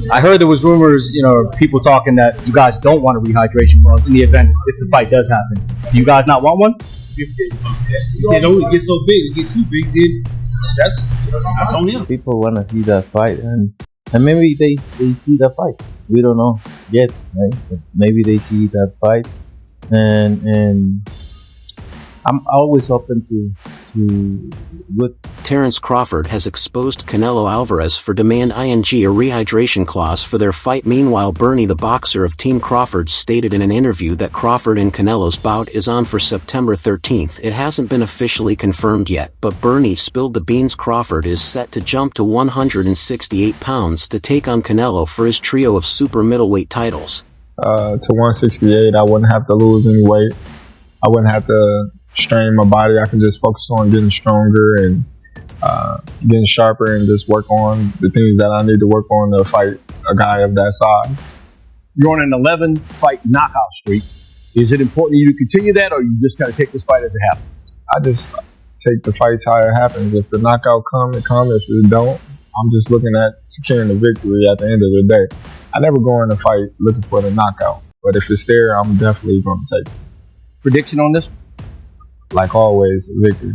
I heard there was rumors, people talking that you guys don't want a rehydration clause in the event if the fight does happen. Do you guys not want one? It get so big, it get too big, then that's on him. People want to see that fight, and maybe they see that fight. We don't know yet, right? But maybe they see that fight, and I'm always open to good. Terence Crawford has exposed Canelo Alvarez for demand ing a rehydration clause for their fight. Meanwhile, Bernie the boxer of Team Crawford stated in an interview that Crawford and Canelo's bout is on for September 13th. It hasn't been officially confirmed yet, but Bernie spilled the beans. Crawford is set to jump to 168 pounds to take on Canelo for his trio of super middleweight titles. To 168, I wouldn't have to lose any weight. I wouldn't have to strain my body. I can just focus on getting stronger and getting sharper and just work on the things that I need to work on to fight a guy of that size. You're on an 11-fight knockout streak. Is it important to you to continue that, or you just kind of take this fight as it happens? I just take the fights how it happens. If the knockout comes, it comes. If it don't, I'm just looking at securing the victory at the end of the day. I never go in a fight looking for the knockout, but if it's there, I'm definitely going to take it. Prediction on this? Like always, victory.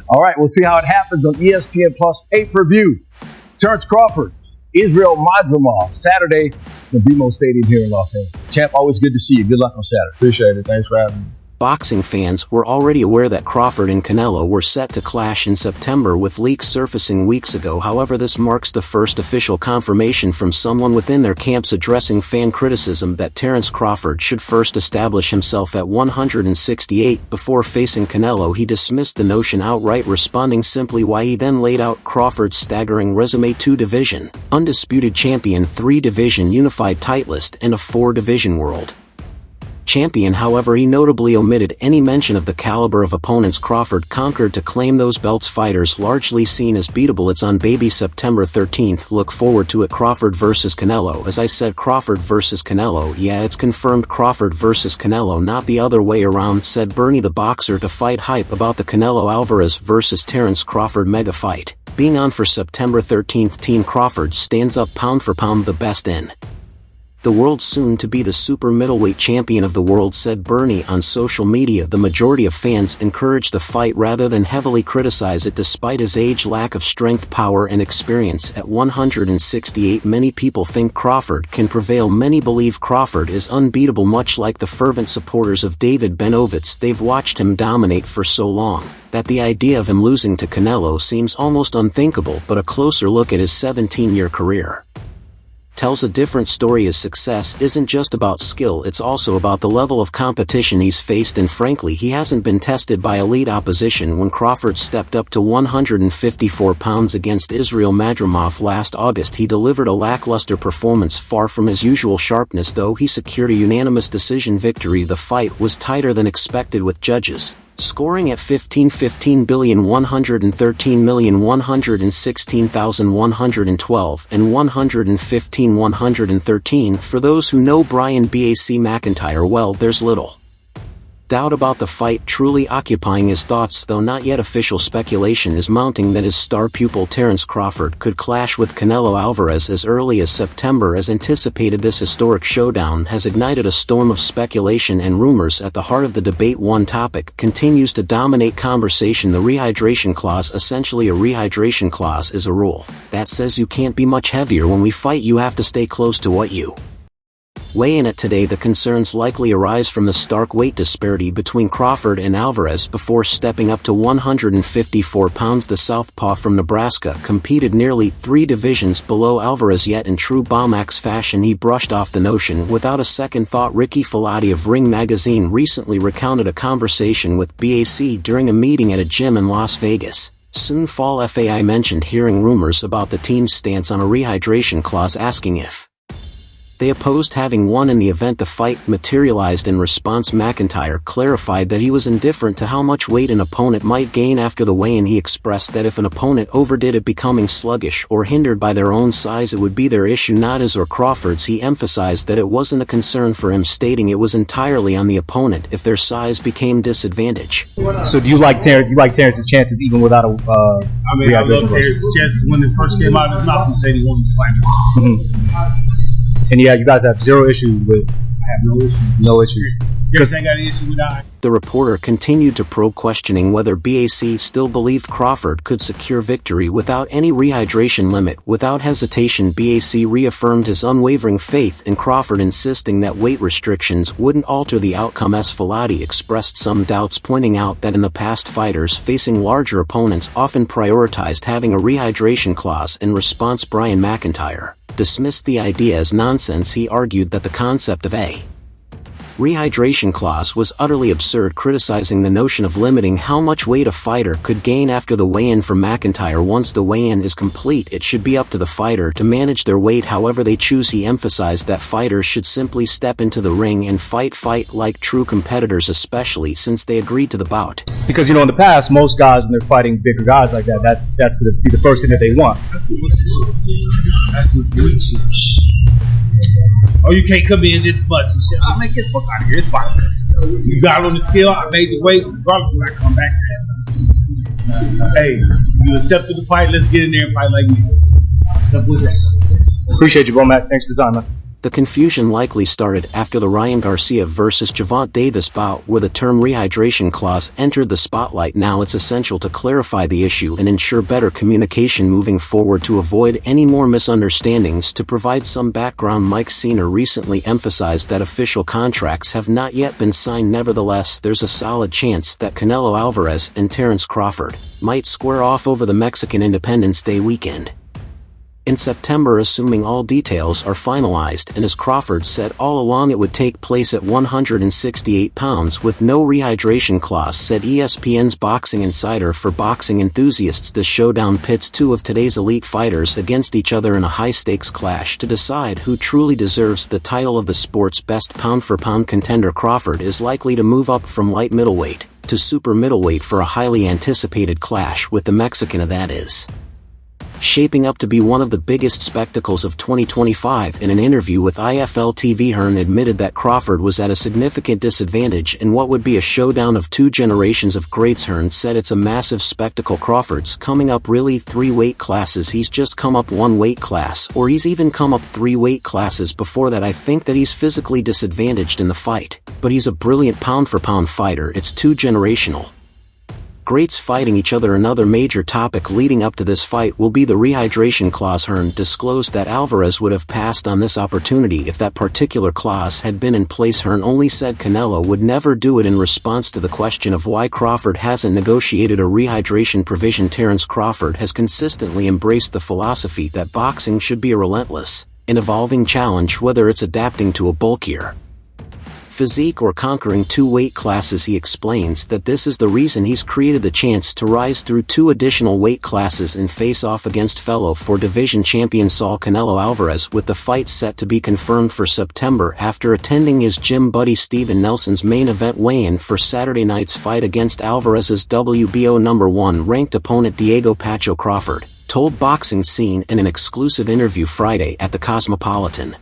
All right, we'll see how it happens on ESPN Plus pay-per-view. Terence Crawford, Israel Madrimov, Saturday, the BMO Stadium here in Los Angeles. Champ, always good to see you. Good luck on Saturday. Appreciate it. Thanks for having me. Boxing fans were already aware that Crawford and Canelo were set to clash in September, with leaks surfacing weeks ago. However, this marks the first official confirmation from someone within their camps addressing fan criticism that Terence Crawford should first establish himself at 168 before facing Canelo. He dismissed the notion outright, responding simply why. He then laid out Crawford's staggering resume: 2-division, undisputed champion, 3-division unified titleist, and a 4-division world champion. However, he notably omitted any mention of the caliber of opponents Crawford conquered to claim those belts, fighters largely seen as beatable. It's on, baby, September 13th. Look forward to it. Crawford versus Canelo. As I said, Crawford versus Canelo. Yeah, it's confirmed. Crawford versus Canelo, not the other way around, said Bernie the boxer to fight hype about the Canelo Alvarez versus Terence Crawford mega fight being on for September 13th. Team Crawford stands up pound for pound, the best in the world, soon to be the super middleweight champion of the world, said Bernie on social media. The majority of fans encourage the fight rather than heavily criticize it. Despite his age, lack of strength, power, and experience at 168, many people think Crawford can prevail. Many believe Crawford is unbeatable, much like the fervent supporters of David Benovitz. They've watched him dominate for so long that the idea of him losing to Canelo seems almost unthinkable, but a closer look at his 17-year career tells a different story. His success isn't just about skill, it's also about the level of competition he's faced, and frankly, he hasn't been tested by elite opposition. When Crawford stepped up to 154 pounds against Israel Madrimov last August, he delivered a lackluster performance, far from his usual sharpness. Though he secured a unanimous decision victory, the fight was tighter than expected, with judges scoring at 15,113,116,112 and 115,113. For those who know Brian BAC McIntyre well, there's little doubt about the fight truly occupying his thoughts, though not yet official. Speculation is mounting that his star pupil Terence Crawford could clash with Canelo Alvarez as early as September. As anticipated, this historic showdown has ignited a storm of speculation and rumors at the heart of the debate. One topic continues to dominate conversation: the rehydration clause. Essentially, a rehydration clause is a rule that says you can't be much heavier when we fight. You have to stay close to what you weigh in at. Today, the concerns likely arise from the stark weight disparity between Crawford and Alvarez. Before stepping up to 154 pounds, the southpaw from Nebraska competed nearly 3 divisions below Alvarez, yet in true Bomax fashion he brushed off the notion without a second thought. Ricky Filati of Ring Magazine recently recounted a conversation with BAC during a meeting at a gym in Las Vegas. Soon Fall FAI mentioned hearing rumors about the team's stance on a rehydration clause, asking if They opposed having won in the event the fight materialized. In response, McIntyre clarified that he was indifferent to how much weight an opponent might gain after the weigh-in. He expressed that if an opponent overdid it, becoming sluggish or hindered by their own size, it would be their issue, not his or Crawford's. He emphasized that it wasn't a concern for him, stating it was entirely on the opponent if their size became disadvantage. So do you like Terrence's chances even without a I mean, I love Terrence's chances. When it first came out of his mouth, he said he wanted to fight. Mm-hmm. And yeah, you guys have zero issue with. I have no issue. No issue. Terrence ain't got any issue with that. The reporter continued to probe, questioning whether BAC still believed Crawford could secure victory without any rehydration limit. Without hesitation, BAC reaffirmed his unwavering faith in Crawford, insisting that weight restrictions wouldn't alter the outcome. Filati expressed some doubts, pointing out that in the past, fighters facing larger opponents often prioritized having a rehydration clause. In response, Brian McIntyre dismissed the idea as nonsense. He argued that the concept of a rehydration clause was utterly absurd, criticizing the notion of limiting how much weight a fighter could gain after the weigh-in. For McIntyre, once the weigh-in is complete, it should be up to the fighter to manage their weight however they choose. He emphasized that fighters should simply step into the ring and fight like true competitors, especially since they agreed to the bout. Because, in the past, most guys, when they're fighting bigger guys like that, that's going to be the first thing that they want. That's some weak shit. Oh, you can't come in this much and shit. I'll make it fuck out of here. It's fine. You got on the scale, I made the weight, regardless when I come back. Hey, you accepted the fight, let's get in there and fight like me. Simple as that. Appreciate you, bro, Matt. Thanks for the time, man. The confusion likely started after the Ryan Garcia versus Javante Davis bout, where the term rehydration clause entered the spotlight. Now it's essential to clarify the issue and ensure better communication moving forward to avoid any more misunderstandings. To provide some background, Mike Senior recently emphasized that official contracts have not yet been signed. Nevertheless, there's a solid chance that Canelo Alvarez and Terence Crawford might square off over the Mexican Independence Day weekend in September, assuming all details are finalized, and as Crawford said all along, it would take place at 168 pounds with no rehydration clause, said ESPN's boxing insider. For boxing enthusiasts, the showdown pits two of today's elite fighters against each other in a high-stakes clash to decide who truly deserves the title of the sport's best pound-for-pound contender. Crawford is likely to move up from light middleweight to super middleweight for a highly anticipated clash with the Mexican, that is shaping up to be one of the biggest spectacles of 2025. In an interview with IFL TV, Hearn admitted that Crawford was at a significant disadvantage in what would be a showdown of two generations of greats. Hearn said it's a massive spectacle. Crawford's coming up really 3 weight classes. He's just come up 1 weight class, or he's even come up 3 weight classes before that. I think that he's physically disadvantaged in the fight, but he's a brilliant pound-for-pound fighter. It's 2 generational greats fighting each other. Another major topic leading up to this fight will be the rehydration clause. Hearn disclosed that Alvarez would have passed on this opportunity if that particular clause had been in place. Hearn only said Canelo would never do it. In response to the question of why Crawford hasn't negotiated a rehydration provision, Terence Crawford has consistently embraced the philosophy that boxing should be a relentless and evolving challenge, whether it's adapting to a bulkier physique or conquering 2 weight classes. He explains that this is the reason he's created the chance to rise through 2 additional weight classes and face off against fellow 4-division champion Saul Canelo Alvarez, with the fight set to be confirmed for September after attending his gym buddy Steven Nelson's main event weigh-in for Saturday night's fight against Alvarez's WBO number 1 ranked opponent Diego Pacho. Crawford told Boxing Scene in an exclusive interview Friday at the Cosmopolitan,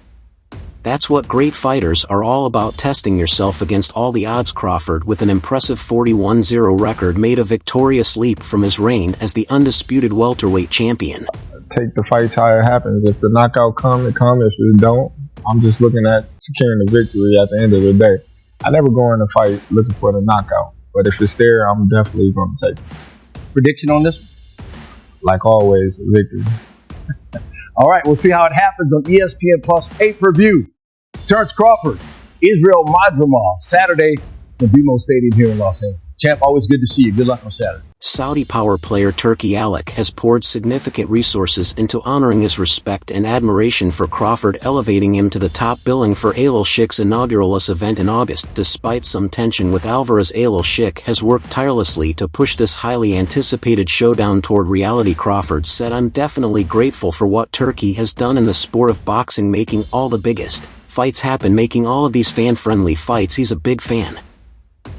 "That's what great fighters are all about, testing yourself against all the odds." Crawford, with an impressive 41-0 record, made a victorious leap from his reign as the undisputed welterweight champion. Take the fights how it happens. If the knockout come, it come. If it don't, I'm just looking at securing the victory at the end of the day. I never go in a fight looking for the knockout, but if it's there, I'm definitely going to take it. Prediction on this one? Like always, victory. All right, we'll see how it happens on ESPN Plus pay-per-view. Terence Crawford, Israel Madrimov, Saturday, the BMO Stadium here in Los Angeles. Champ, always good to see you. Good luck on Saturday. Saudi power player Turki Alec has poured significant resources into honoring his respect and admiration for Crawford, elevating him to the top billing for Al Sheikh's inaugural event in August. Despite some tension with Alvarez, Al Sheikh has worked tirelessly to push this highly anticipated showdown toward reality. Crawford said, "I'm definitely grateful for what Turki has done in the sport of boxing, making all the biggest fights happen, making all of these fan-friendly fights. He's a big fan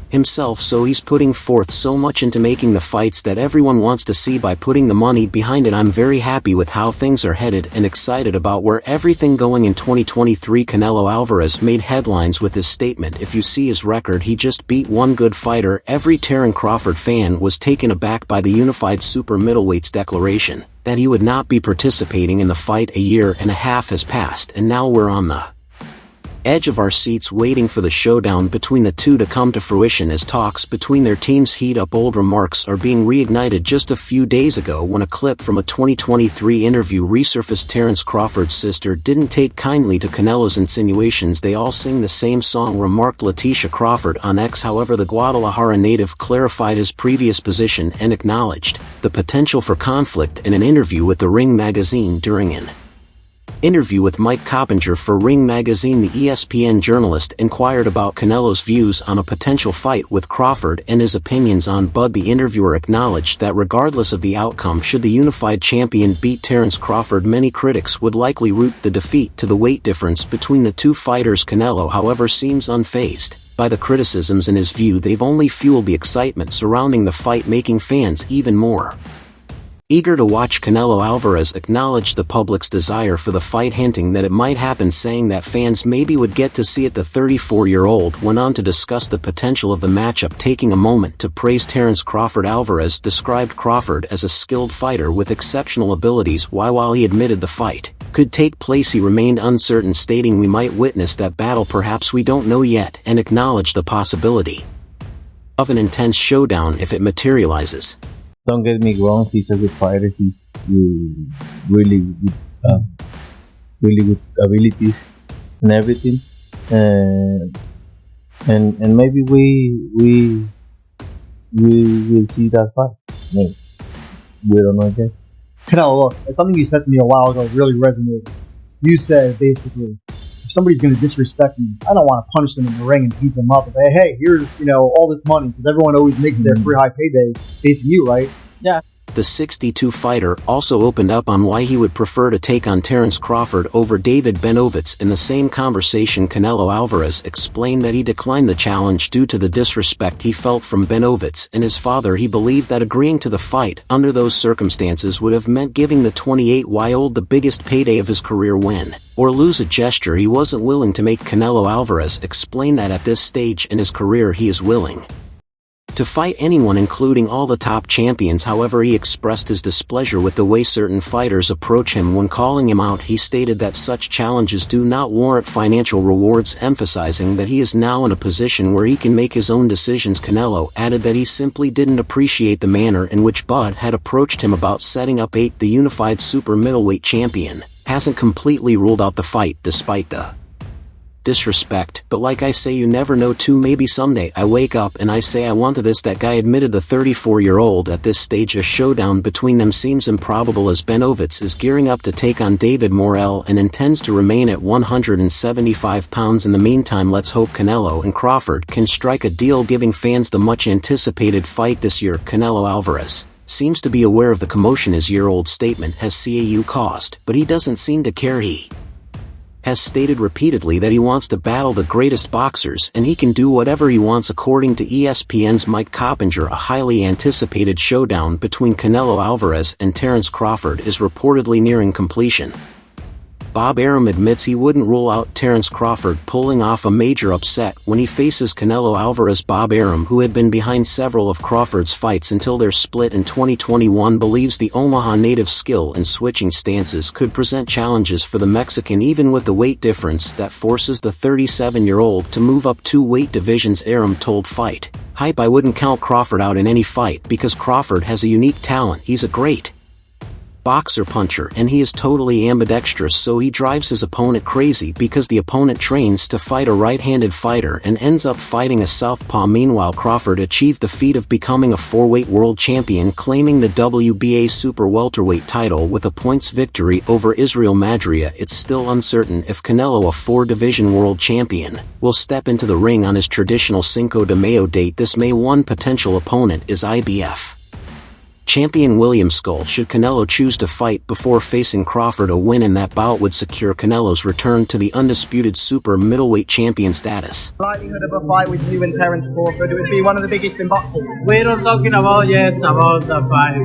himself, so he's putting forth so much into making the fights that everyone wants to see by putting the money behind it. I'm very happy with how things are headed and excited about where everything going in 2023. Canelo Alvarez made headlines with his statement. If you see his record, he just beat one good fighter. Every Terence Crawford fan was taken aback by the unified super middleweight's declaration that he would not be participating in the fight. A year and a half has passed, and now we're on the edge of our seats waiting for the showdown between the two to come to fruition as talks between their teams heat up. Old remarks are being reignited just a few days ago when a clip from a 2023 interview resurfaced. Terence Crawford's sister didn't take kindly to Canelo's insinuations. "They all sing the same song," remarked Letitia Crawford on X. However, the Guadalajara native clarified his previous position and acknowledged the potential for conflict in an interview with the Ring magazine. During an interview with Mike Coppinger for Ring magazine, the ESPN journalist inquired about Canelo's views on a potential fight with Crawford and his opinions on Bud. The interviewer acknowledged that regardless of the outcome, should the unified champion beat Terence Crawford, many critics would likely root the defeat to the weight difference between the two fighters. Canelo, however, seems unfazed by the criticisms. In his view, they've only fueled the excitement surrounding the fight, making fans even more eager to watch. Canelo Alvarez acknowledged the public's desire for the fight, hinting that it might happen, saying that fans maybe would get to see it. The 34-year-old went on to discuss the potential of the matchup, taking a moment to praise Terence Crawford. Alvarez described Crawford as a skilled fighter with exceptional abilities. While he admitted the fight could take place, he remained uncertain, stating, "We might witness that battle, perhaps, we don't know yet," and acknowledged the possibility of an intense showdown if it materializes. Don't get me wrong, he's a good fighter. He's really good abilities and everything. And maybe we will see that fight. Maybe. We don't know yet. Canelo, look, something you said to me a while ago really resonated. You said basically, if somebody's going to disrespect me, I don't want to punish them in the ring and beat them up and say, "Hey, here's all this money," because everyone always makes their free high payday facing you, right? Yeah. The 62 fighter also opened up on why he would prefer to take on Terence Crawford over David Benovitz. In the same conversation, Canelo Alvarez explained that he declined the challenge due to the disrespect he felt from Benovitz and his father. He believed that agreeing to the fight under those circumstances would have meant giving the 28-year-old the biggest payday of his career. Win or lose, a gesture he wasn't willing to make. Canelo Alvarez explained that at this stage in his career he is willing to fight anyone, including all the top champions. However, he expressed his displeasure with the way certain fighters approach him when calling him out. He stated that such challenges do not warrant financial rewards, emphasizing that he is now in a position where he can make his own decisions. Canelo added that he simply didn't appreciate the manner in which Bud had approached him about setting up the unified super middleweight champion hasn't completely ruled out the fight despite the disrespect, but like I say, you never know too. Maybe someday I wake up and I say I wanted this. That guy admitted. The 34-year-old at this stage. A showdown between them seems improbable as Benovitz is gearing up to take on David Morrell and intends to remain at 175 pounds. In the meantime, let's hope Canelo and Crawford can strike a deal, giving fans the much anticipated fight this year. Canelo Alvarez seems to be aware of the commotion his year-old statement has caused, but he doesn't seem to care. He has stated repeatedly that he wants to battle the greatest boxers and he can do whatever he wants. According to ESPN's Mike Coppinger, a highly anticipated showdown between Canelo Alvarez and Terence Crawford is reportedly nearing completion. Bob Arum admits he wouldn't rule out Terence Crawford pulling off a major upset when he faces Canelo Alvarez. Bob Arum, who had been behind several of Crawford's fights until their split in 2021, believes the Omaha native's skill in switching stances could present challenges for the Mexican, even with the weight difference that forces the 37-year-old to move up 2 weight divisions. Arum told Fight Hype, "I wouldn't count Crawford out in any fight because Crawford has a unique talent. He's a great boxer puncher, and he is totally ambidextrous, so he drives his opponent crazy because the opponent trains to fight a right-handed fighter and ends up fighting a southpaw. Meanwhile, Crawford achieved the feat of becoming a 4-weight world champion, claiming the WBA super welterweight title with a points victory over Israel Madria. It's still uncertain if Canelo, a 4-division world champion, will step into the ring on his traditional Cinco de Mayo date this May. One potential opponent is IBF champion William Skull. Should Canelo choose to fight before facing Crawford, a win in that bout would secure Canelo's return to the undisputed super middleweight champion status. Likelihood of a fight with you and Terence Crawford, it would be one of the biggest in boxing. We're not talking about yet about the fight.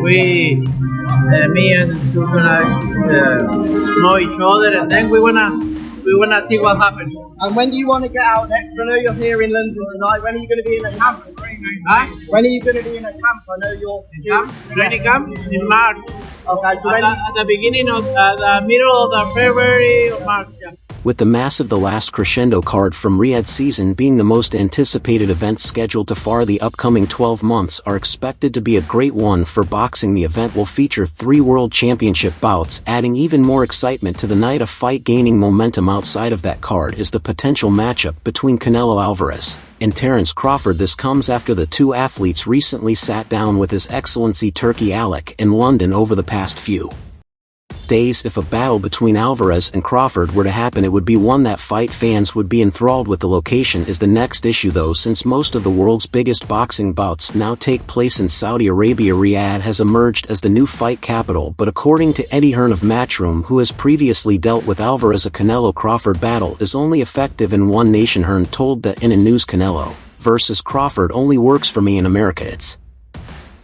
Me and Stu gonna know each other, and then we wanna see what happens. And when do you want to get out next? I know you're here in London tonight. When are you going to be in a camp? Huh? When are you going to be in a camp? I know you're Training camp in March. Okay, so At the beginning of the middle of the February or March. Yeah. With the massive The Last Crescendo card from Riyadh season being the most anticipated event scheduled to far, the upcoming 12 months are expected to be a great one for boxing. The event will feature 3 world championship bouts, adding even more excitement to the night. A fight gaining momentum outside of that card is the potential matchup between Canelo Alvarez and Terence Crawford. This comes after the two athletes recently sat down with His Excellency Turki Alek in London over the past few days. If a battle between Alvarez and Crawford were to happen, it would be one that fight fans would be enthralled with. The location is the next issue though, since most of the world's biggest boxing bouts now take place in Saudi Arabia. Riyadh has emerged as the new fight capital, but according to Eddie Hearn of Matchroom, who has previously dealt with Alvarez, a Canelo-Crawford battle is only effective in one nation. Hearn told the NN News, Canelo versus Crawford only works for me in America. It's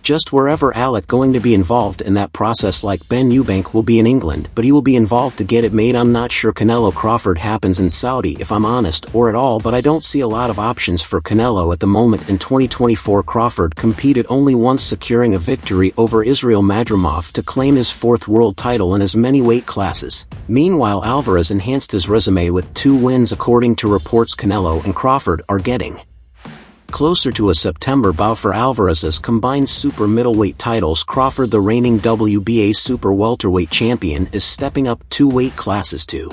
just wherever Alec going to be involved in that process, like Ben Eubank will be in England, but he will be involved to get it made. I'm not sure Canelo Crawford happens in Saudi, if I'm honest, or at all, but I don't see a lot of options for Canelo at the moment. In 2024, Crawford competed only once, securing a victory over Israel Madrimov to claim his 4th world title in as many weight classes. Meanwhile, Alvarez enhanced his resume with 2 wins. According to reports, Canelo and Crawford are getting closer to a September bout for Alvarez's combined super middleweight titles. Crawford, the reigning WBA super welterweight champion, is stepping up 2 weight classes to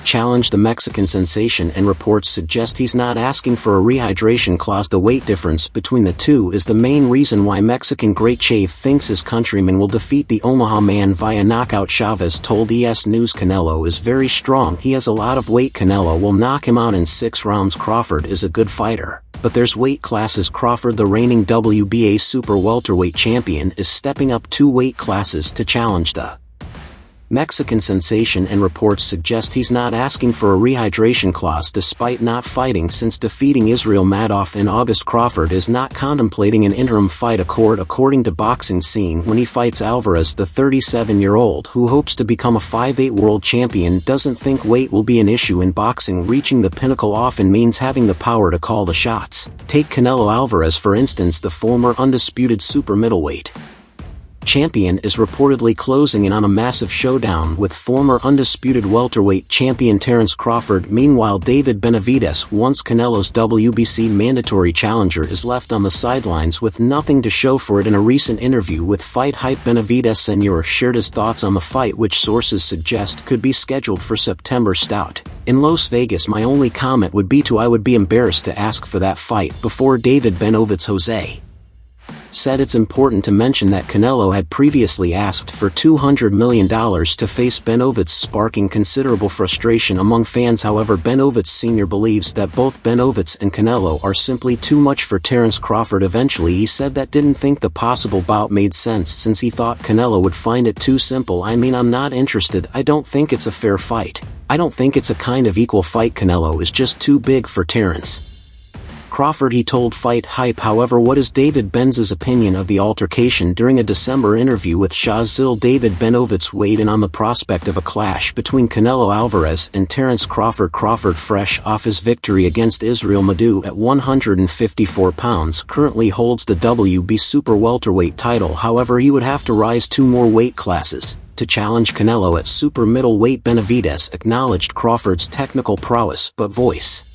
challenge the Mexican sensation, and reports suggest he's not asking for a rehydration clause. The weight difference between the two is the main reason why Mexican great Chave thinks his countryman will defeat the Omaha man via knockout. Chavez told ES News Canelo is very strong, he has a lot of weight, Canelo will knock him out in 6 rounds. Crawford is a good fighter, but there's weight classes. Crawford, the reigning WBA super welterweight champion, is stepping up 2 weight classes to challenge the Mexican sensation, and reports suggest he's not asking for a rehydration clause despite not fighting since defeating Israel Madrimov in August. Crawford is not contemplating an interim fight accord, according to Boxing Scene. When he fights Alvarez, the 37-year-old who hopes to become a 5'8" world champion doesn't think weight will be an issue in boxing. Reaching the pinnacle often means having the power to call the shots. Take Canelo Alvarez for instance. The former undisputed super middleweight champion is reportedly closing in on a massive showdown with former undisputed welterweight champion Terence Crawford. Meanwhile, David Benavidez, once Canelo's WBC mandatory challenger, is left on the sidelines with nothing to show for it. In a recent interview with Fight Hype, Benavidez Sr. shared his thoughts on the fight, which sources suggest could be scheduled for September. Stout in Las Vegas, my only comment would be I would be embarrassed to ask for that fight before David Benavidez. Jose said it's important to mention that Canelo had previously asked for $200 million to face Benavidez, sparking considerable frustration among fans. However, Benavidez Sr. believes that both Benavidez and Canelo are simply too much for Terence Crawford. Eventually, he said that didn't think the possible bout made sense since he thought Canelo would find it too simple. I mean, I'm not interested. I don't think it's a fair fight. I don't think it's a kind of equal fight. Canelo is just too big for Terence Crawford, he told Fight Hype. However, what is David Benz's opinion of the altercation? During a December interview with Shazil, David Benavidez weighed in on the prospect of a clash between Canelo Alvarez and Terence Crawford. Crawford, fresh off his victory against Israel Madrimov at 154 pounds, currently holds the WB super welterweight title. However, he would have to rise 2 more weight classes to challenge Canelo at super middleweight. Benavidez acknowledged Crawford's technical prowess but voiced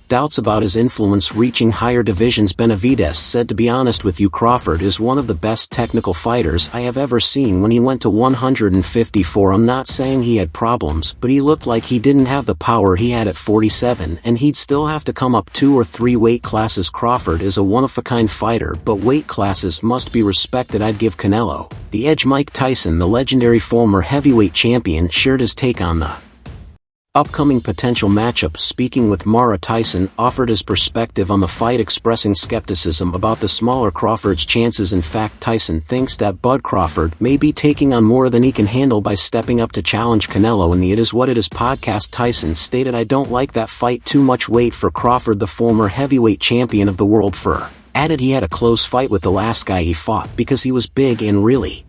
Doubts about his influence reaching higher divisions. Benavidez said, "To be honest with you, Crawford is one of the best technical fighters I have ever seen. When he went to 154, I'm not saying he had problems, but he looked like he didn't have the power he had at 47, and he'd still have to come up 2 or 3 weight classes. Crawford is a one-of-a-kind fighter, but weight classes must be respected. I'd give Canelo the edge." Mike Tyson, the legendary former heavyweight champion, shared his take on the upcoming potential matchup. Speaking with Mara, Tyson offered his perspective on the fight, expressing skepticism about the smaller Crawford's chances. In fact, Tyson thinks that Bud Crawford may be taking on more than he can handle by stepping up to challenge Canelo in the It Is What It Is podcast. Tyson stated, "I don't like that fight, too much weight for Crawford, the former heavyweight champion of the world." Added he had a close fight with the last guy he fought because he was big and really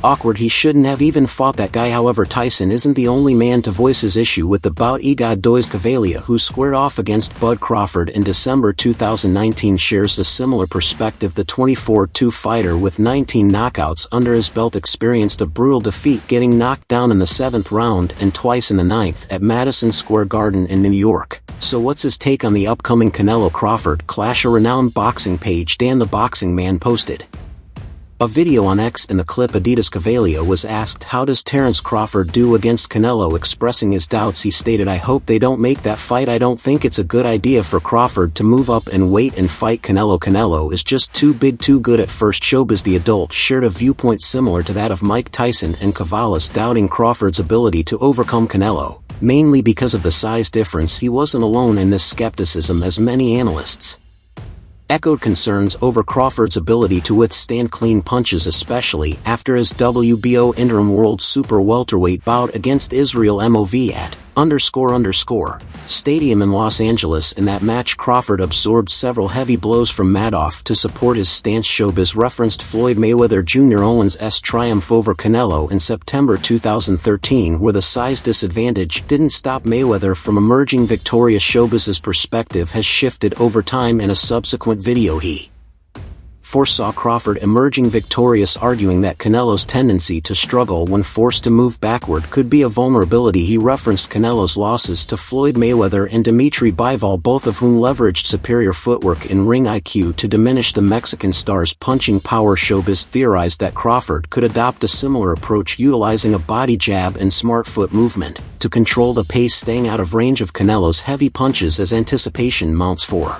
awkward. He shouldn't have even fought that guy. However, Tyson isn't the only man to voice his issue with the bout. Igor Cavalia, who squared off against Bud Crawford in December 2019, shares a similar perspective. The 24-2 fighter with 19 knockouts under his belt experienced a brutal defeat, getting knocked down in the 7th round and twice in the 9th at Madison Square Garden in New York. So what's his take on the upcoming Canelo-Crawford clash? A renowned boxing page, Dan the Boxing Man, posted a video on X. In the clip, Adidas Cavalia was asked, "How does Terence Crawford do against Canelo?" Expressing his doubts, he stated, "I hope they don't make that fight. I don't think it's a good idea for Crawford to move up in weight and fight Canelo. Canelo is just too big, too good at first." Showbiz the adult shared a viewpoint similar to that of Mike Tyson and Cavalis, doubting Crawford's ability to overcome Canelo, mainly because of the size difference. He wasn't alone in this skepticism, as many analysts echoed concerns over Crawford's ability to withstand clean punches, especially after his WBO interim world super welterweight bout against Israel Mov at __ Stadium in Los Angeles. In that match, Crawford absorbed several heavy blows from Madoff to support his stance. Showbiz referenced Floyd Mayweather Jr. Owens' triumph over Canelo in September 2013, where the size disadvantage didn't stop Mayweather from emerging victorious. Showbiz's perspective has shifted over time. In a subsequent video, he foresaw Crawford emerging victorious, arguing that Canelo's tendency to struggle when forced to move backward could be a vulnerability. He referenced Canelo's losses to Floyd Mayweather and Dimitri Bivol, both of whom leveraged superior footwork and ring IQ to diminish the Mexican star's punching power. Showbiz theorized that Crawford could adopt a similar approach, utilizing a body jab and smart foot movement to control the pace, staying out of range of Canelo's heavy punches as anticipation mounts for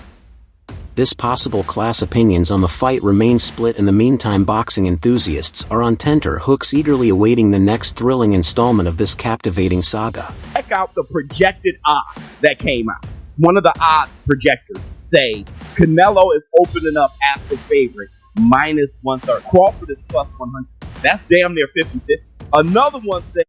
this possible class. Opinions on the fight remain split. In the meantime, boxing enthusiasts are on tenterhooks, eagerly awaiting the next thrilling installment of this captivating saga. Check out the projected odds that came out. One of the odds projectors say Canelo is opening up as the favorite, -1/3. Crawford is +100. That's damn near 50-50. Another one says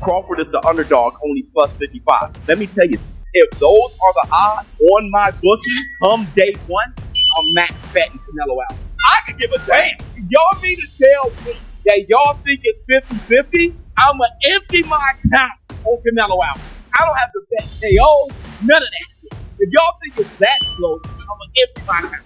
Crawford is the underdog, only +55. Let me tell you, if those are the odds on my bookie, come day one, I'm max betting Canelo out. I could give a damn. If y'all mean to tell me that y'all think it's 50-50, I'ma empty my account on Canelo out. I don't have to bet KO, none of that shit. If y'all think it's that close, I'ma empty my account.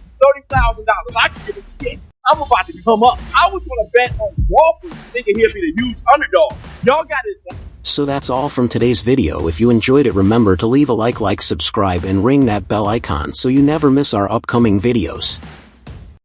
$30,000, I can give a shit. I'm about to come up. I was gonna bet on Crawford, thinking he'll be the huge underdog. Y'all got it. So that's all from today's video. If you enjoyed it, remember to leave a like, subscribe, and ring that bell icon so you never miss our upcoming videos.